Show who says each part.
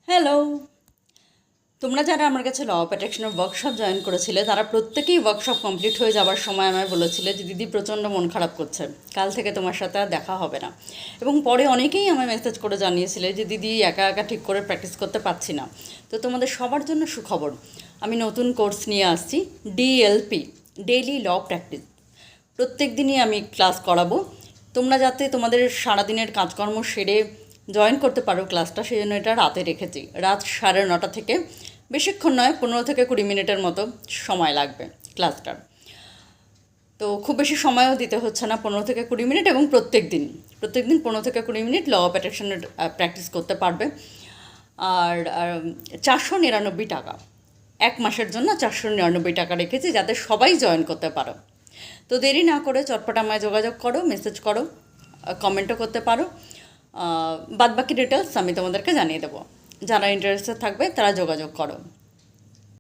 Speaker 1: Hello, তোমরা যারা আমার কাছে ল অফ অ্যাট্রাকশনের ওয়ার্কশপ জয়েন করেছিলে তারা প্রত্যেকেই ওয়ার্কশপ কমপ্লিট হয়ে যাওয়ার সময় আমায় বলেছিলে যে দিদি প্রচণ্ড মন খারাপ করছে, কাল থেকে তোমার সাথে আর দেখা হবে না। এবং পরে অনেকেই আমায় মেসেজ করে জানিয়েছিলে যে দিদি একা একা ঠিক করে প্র্যাকটিস করতে পারছি না। তো তোমাদের সবার জন্য সুখবর, আমি নতুন কোর্স নিয়ে আসছি, ডিএলপি, ডেইলি ল প্র্যাকটিস। প্রত্যেক দিনই আমি ক্লাস করাবো। তোমরা যাতে তোমাদের সারাদিনের কাজকর্ম সেরে জয়েন করতে পারো ক্লাসটা, সেই জন্য এটা রাতে রেখেছি। রাত 9:30 থেকে, বেশিক্ষণ নয়, 15 থেকে 20 মিনিটের মতো সময় লাগবে ক্লাসটার। তো খুব বেশি সময়ও দিতে হচ্ছে না, 15 থেকে 20 মিনিট, এবং প্রত্যেক দিন 15 থেকে 20 মিনিট ল অফ অ্যাট্রাকশনের প্র্যাকটিস করতে পারবে। আর 499 টাকা, 1 মাসের জন্য 499 টাকা রেখেছি, যাতে সবাই জয়েন করতে পারো। তো দেরি না করে চটপট আমায় যোগাযোগ করো, মেসেজ করো, কমেন্টও করতে পারো। বাদবাকি ডিটেলস আমি তোমাদেরকে জানিয়ে দেবো। যারা ইন্টারেস্টেড থাকবে তারা যোগাযোগ করো।